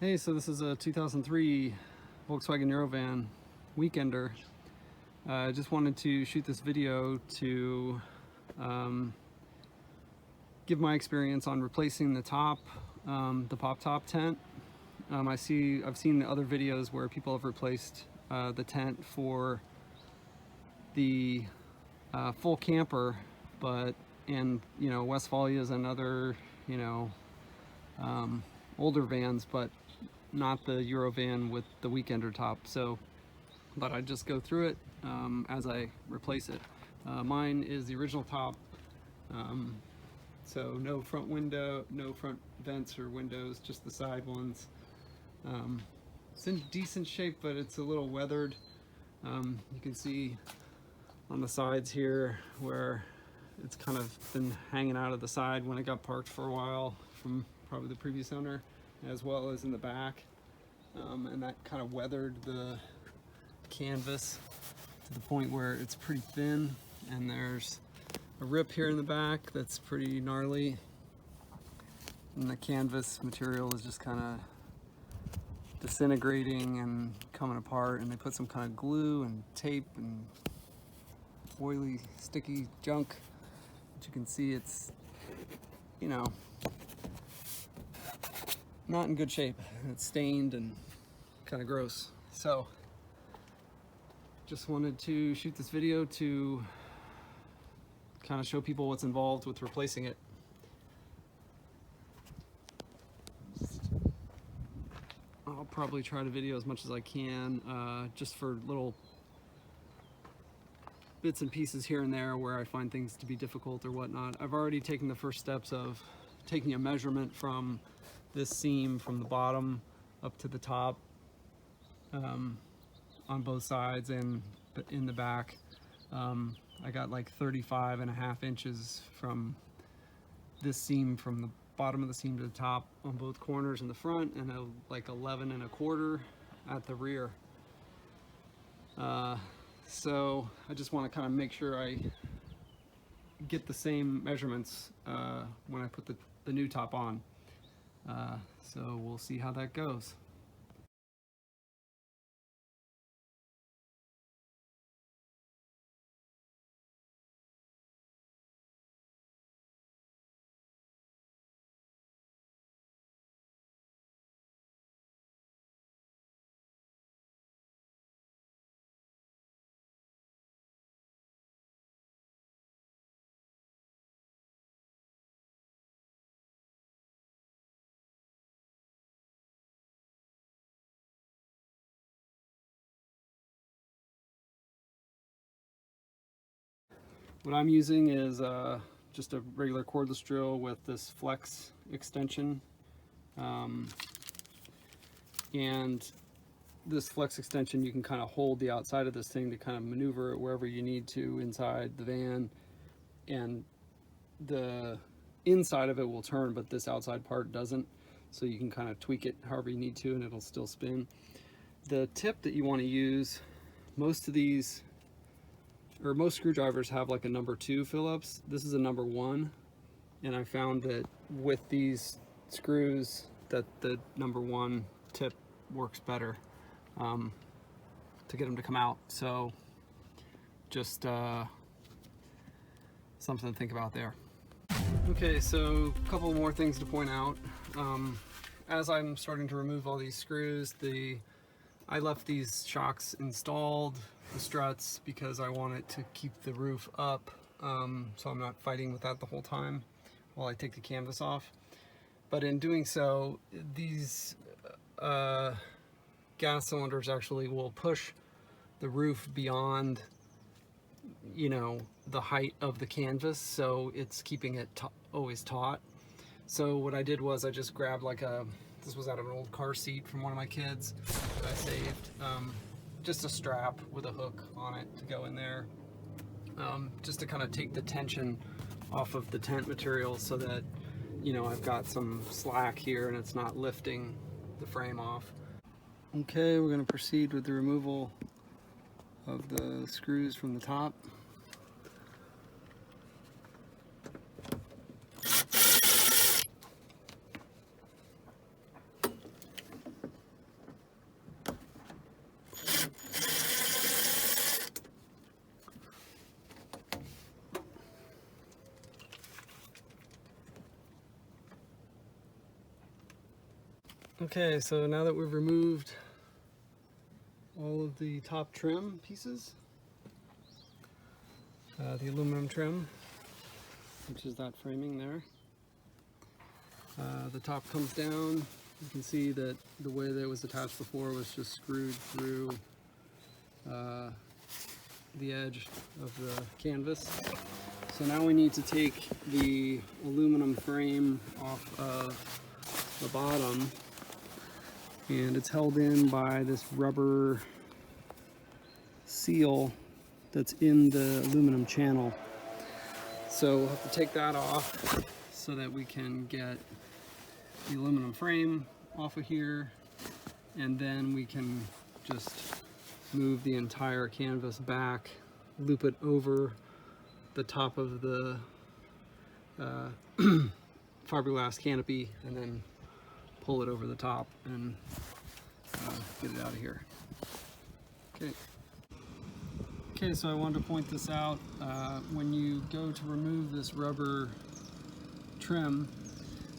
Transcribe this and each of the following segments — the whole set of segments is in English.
Hey, so this is a 2003 Volkswagen Eurovan weekender. I just wanted to shoot this video to give my experience on replacing the top, the pop top tent. I've seen the other videos where people have replaced the tent for the full camper, but in Westphalias and other older vans, but not the Eurovan with the weekender top. So I thought I'd just go through it as I replace it. Mine is the original top, so no front window, no front vents or windows, just the side ones. It's in decent shape, but it's a little weathered. You can see on the sides here where it's kind of been hanging out of the side when it got parked for a while from probably the previous owner, as well as in the back, and that kind of weathered the canvas to the point where it's pretty thin, and there's a rip here in the back that's pretty gnarly, and the canvas material is just kind of disintegrating and coming apart, and they put some kind of glue and tape and oily sticky junk. But you can see it's not in good shape. It's stained and kind of gross. So just wanted to shoot this video to kind of show people what's involved with replacing it. I'll probably try to video as much as I can, just for little bits and pieces here and there where I find things to be difficult or whatnot. I've already taken the first steps of taking a measurement from this seam from the bottom up to the top, on both sides and in the back. I got like 35.5 inches from this seam, from the bottom of the seam to the top on both corners in the front, and like 11.25 at the rear. So I just want to kind of make sure I get the same measurements when I put the new top on. So we'll see how that goes. What I'm using is just a regular cordless drill with this flex extension, and this flex extension, you can kind of hold the outside of this thing to kind of maneuver it wherever you need to inside the van, and the inside of it will turn, but this outside part doesn't, so you can kind of tweak it however you need to and it'll still spin. The tip that you want to use, most screwdrivers have like a number 2 Phillips. This is a number 1, and I found that with these screws that the number 1 tip works better to get them to come out. So just something to think about there. Okay, so a couple more things to point out. As I'm starting to remove all these screws, I left these shocks installed, the struts, because I want it to keep the roof up, so I'm not fighting with that the whole time while I take the canvas off. But in doing so, these gas cylinders actually will push the roof beyond the height of the canvas, so it's keeping it always taut. So what I did was I just grabbed this was out of an old car seat from one of my kids that I saved, just a strap with a hook on it to go in there, just to kind of take the tension off of the tent material, so that I've got some slack here and it's not lifting the frame off. Okay, we're going to proceed with the removal of the screws from the top. Okay, so now that we've removed all of the top trim pieces, the aluminum trim, which is that framing there, the top comes down. You can see that the way that it was attached before was just screwed through the edge of the canvas. So now we need to take the aluminum frame off of the bottom, and it's held in by this rubber seal that's in the aluminum channel. So we'll have to take that off so that we can get the aluminum frame off of here, and then we can just move the entire canvas back, loop it over the top of the fiberglass canopy, and then pull it over the top and get it out of here. Okay, so I wanted to point this out. When you go to remove this rubber trim,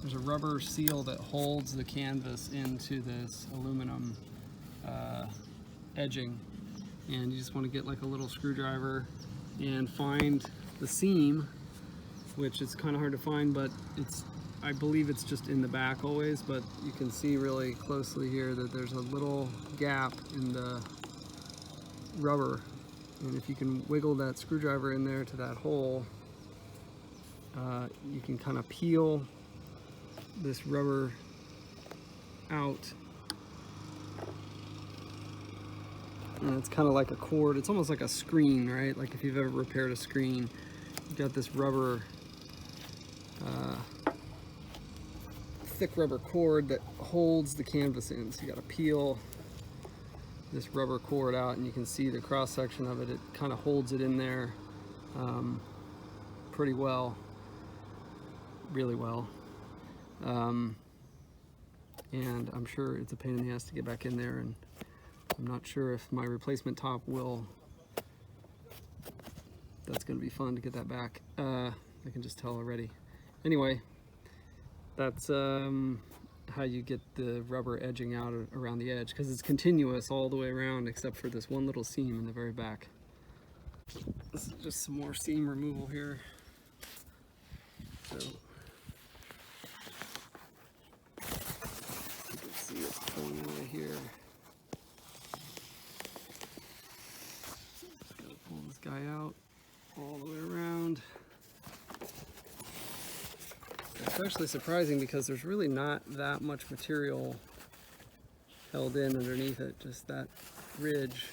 there's a rubber seal that holds the canvas into this aluminum edging, and you just want to get like a little screwdriver and find the seam, which is kind of hard to find, but I believe it's just in the back always, but you can see really closely here that there's a little gap in the rubber, and if you can wiggle that screwdriver in there to that hole, you can kind of peel this rubber out, and it's kind of like a cord. It's almost like a screen, right? Like if you've ever repaired a screen, you've got this rubber thick rubber cord that holds the canvas in. So you got to peel this rubber cord out, and you can see the cross section of it. It kind of holds it in there pretty well, really well. And I'm sure it's a pain in the ass to get back in there, and I'm not sure if my replacement top will. That's going to be fun to get that back. I can just tell already. Anyway, that's how you get the rubber edging out around the edge, because it's continuous all the way around except for this one little seam in the very back. This is just some more seam removal here. So you can see it's pulling away here. Just gotta pull this guy out all the way around. It's actually surprising because there's really not that much material held in underneath it, just that ridge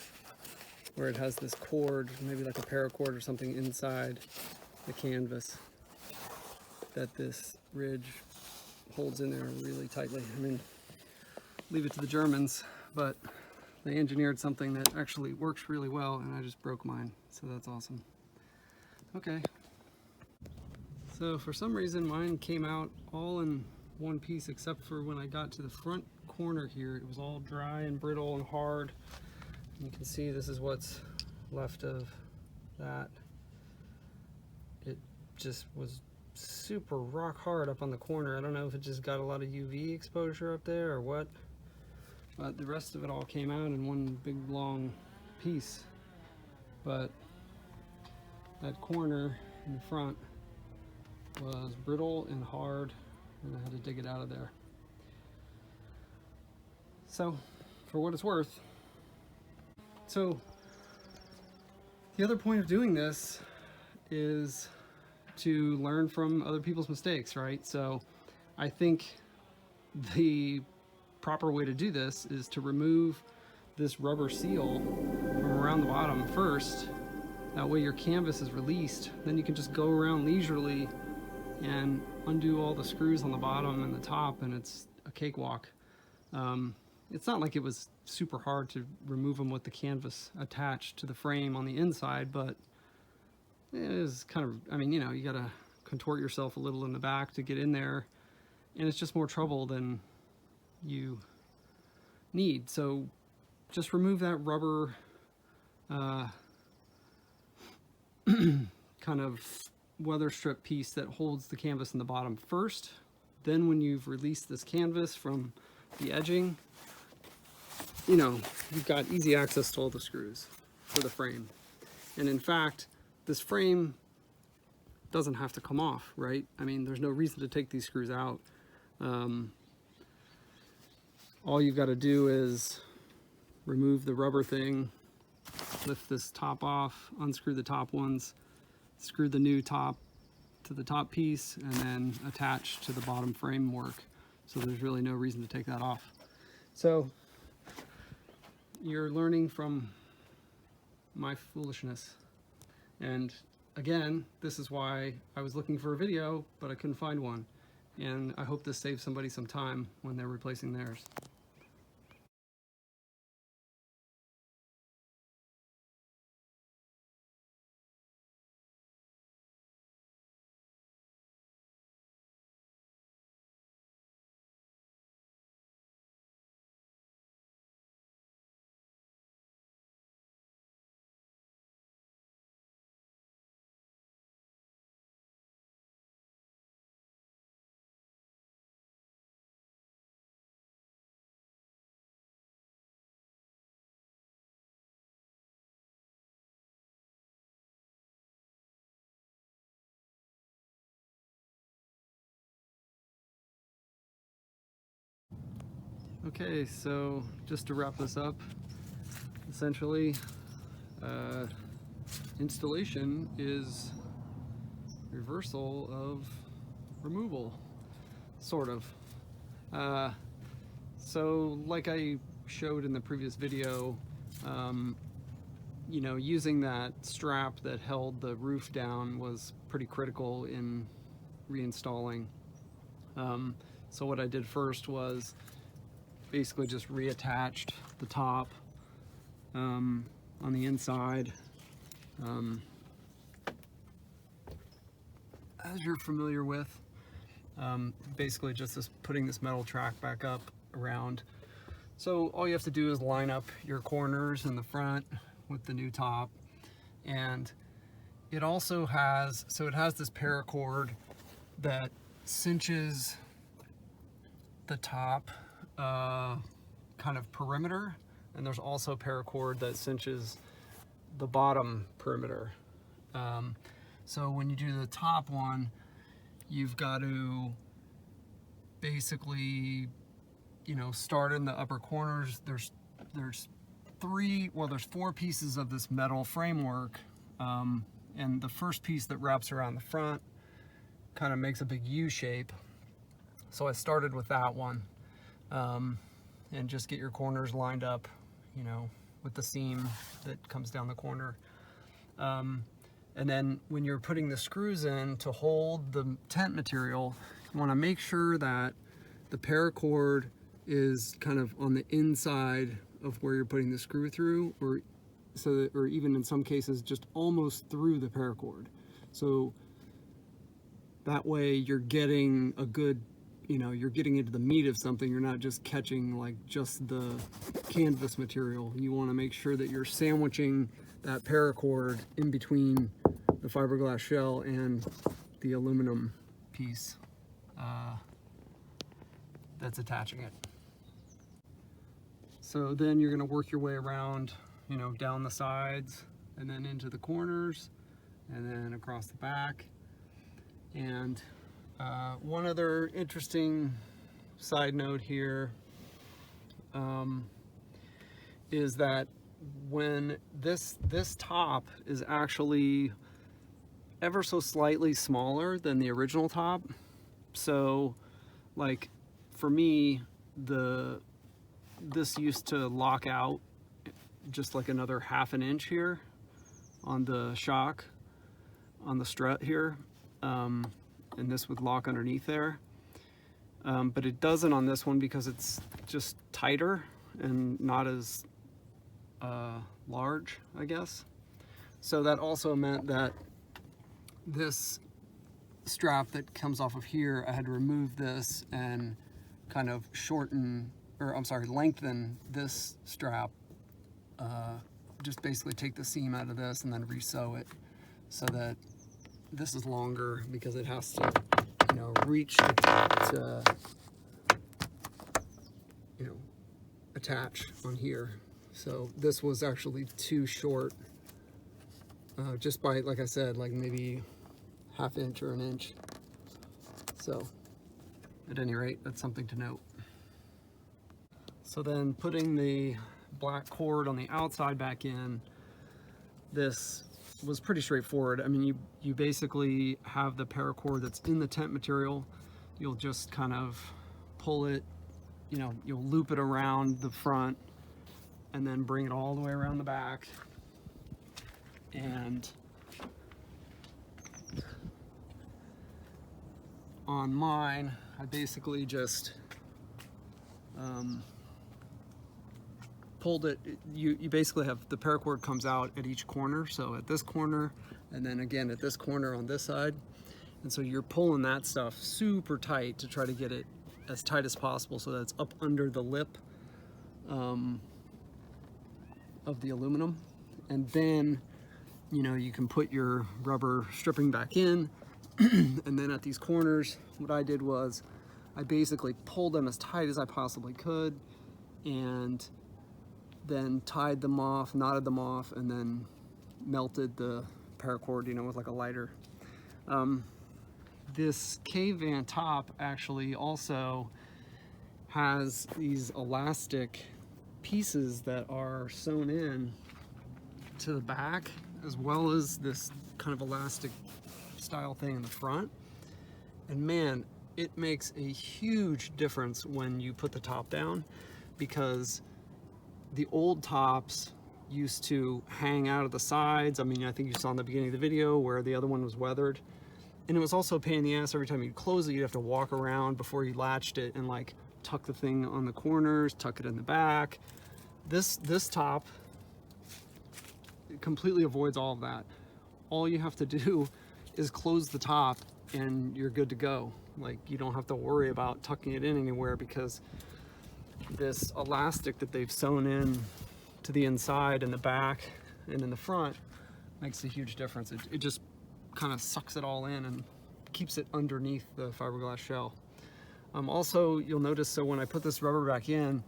where it has this cord, maybe like a paracord or something inside the canvas, that this ridge holds in there really tightly. I mean, leave it to the Germans, but they engineered something that actually works really well, and I just broke mine, so that's awesome. Okay. So for some reason mine came out all in one piece, except for when I got to the front corner here. It was all dry and brittle and hard. And you can see this is what's left of that. It just was super rock hard up on the corner. I don't know if it just got a lot of UV exposure up there or what, but the rest of it all came out in one big long piece. But that corner in the front was brittle and hard, and I had to dig it out of there. So, for what it's worth. So, the other point of doing this is to learn from other people's mistakes, right? So, I think the proper way to do this is to remove this rubber seal from around the bottom first. That way your canvas is released. Then you can just go around leisurely and undo all the screws on the bottom and the top, and it's a cakewalk. It's not like it was super hard to remove them with the canvas attached to the frame on the inside, but it was kind of, I mean, you know, you gotta contort yourself a little in the back to get in there, and it's just more trouble than you need. So just remove that rubber kind of weather strip piece that holds the canvas in the bottom first. Then when you've released this canvas from the edging, you know, you've got easy access to all the screws for the frame. And in fact, this frame doesn't have to come off, right? I mean, there's no reason to take these screws out. All you've got to do is remove the rubber thing, lift this top off, unscrew the top ones, screw the new top to the top piece, and then attach to the bottom framework. So there's really no reason to take that off. So you're learning from my foolishness. And again, this is why I was looking for a video, but I couldn't find one. And I hope this saves somebody some time when they're replacing theirs. Okay, so just to wrap this up, essentially, installation is reversal of removal, sort of. So like I showed in the previous video, you know, using that strap that held the roof down was pretty critical in reinstalling. So what I did first was basically just reattached the top on the inside. As you're familiar with, basically just putting this metal track back up around. So all you have to do is line up your corners in the front with the new top. And it also has, so it has this paracord that cinches the top kind of perimeter, and there's also paracord that cinches the bottom perimeter. So when you do the top one, you've got to basically, you know, start in the upper corners. There's four pieces of this metal framework, and the first piece that wraps around the front kind of makes a big U shape. So I started with that one, and just get your corners lined up, you know, with the seam that comes down the corner. And then when you're putting the screws in to hold the tent material, you want to make sure that the paracord is kind of on the inside of where you're putting the screw through, or even in some cases just almost through the paracord. So that way you're getting a good, you know, you're getting into the meat of something. You're not just catching like just the canvas material. You want to make sure that you're sandwiching that paracord in between the fiberglass shell and the aluminum piece that's attaching it. So then you're going to work your way around, you know, down the sides and then into the corners and then across the back. And one other interesting side note here is that when this top is actually ever so slightly smaller than the original top. So like for me, this used to lock out just like another ½ an inch here on the shock, on the strut here, and this would lock underneath there, but it doesn't on this one because it's just tighter and not as large, I guess. So that also meant that this strap that comes off of here, I had to remove this and kind of lengthen this strap, just basically take the seam out of this and then re-sew it so that this is longer, because it has to, you know, reach to attach on here. So this was actually too short, just by, like I said, like maybe ½ inch or an inch. So at any rate, that's something to note. So then putting the black cord on the outside back in, this was pretty straightforward. I mean, you basically have the paracord that's in the tent material. You'll just kind of pull it, you know, you'll loop it around the front and then bring it all the way around the back. And on mine, I basically just pulled it. You basically have the paracord comes out at each corner, so at this corner and then again at this corner on this side, and so you're pulling that stuff super tight to try to get it as tight as possible so that it's up under the lip of the aluminum. And then, you know, you can put your rubber stripping back in. And then at these corners, what I did was I basically pulled them as tight as I possibly could and then tied them off, knotted them off, and then melted the paracord, you know, with like a lighter. This K-Van top actually also has these elastic pieces that are sewn in to the back, as well as this kind of elastic style thing in the front. And man, it makes a huge difference when you put the top down, because the old tops used to hang out of the sides. I mean, I think you saw in the beginning of the video where the other one was weathered. And it was also a pain in the ass. Every time you close it, you'd have to walk around before you latched it and like tuck the thing on the corners, tuck it in the back. This top completely avoids all of that. All you have to do is close the top and you're good to go. Like, you don't have to worry about tucking it in anywhere, because this elastic that they've sewn in to the inside and the back and in the front makes a huge difference. It just kind of sucks it all in and keeps it underneath the fiberglass shell. Also, you'll notice, so when I put this rubber back in,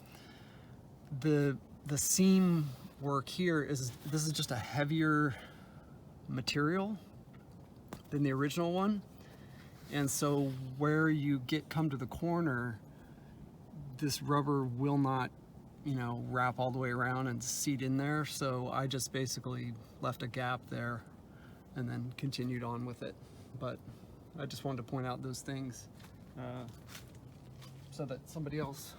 the seam work here this is just a heavier material than the original one. And so where you come to the corner, this rubber will not, you know, wrap all the way around and seat in there. So I just basically left a gap there and then continued on with it. But I just wanted to point out those things so that somebody else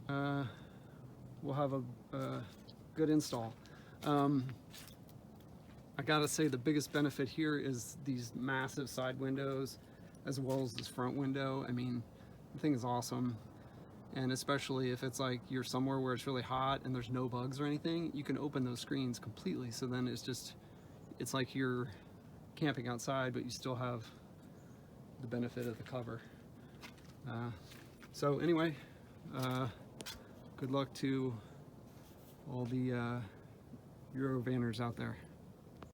will have a good install. I gotta say, the biggest benefit here is these massive side windows, as well as this front window. I mean, the thing is awesome. And especially if it's like you're somewhere where it's really hot and there's no bugs or anything, you can open those screens completely. So then it's like you're camping outside, but you still have the benefit of the cover. So anyway, good luck to all the Eurovanners out there.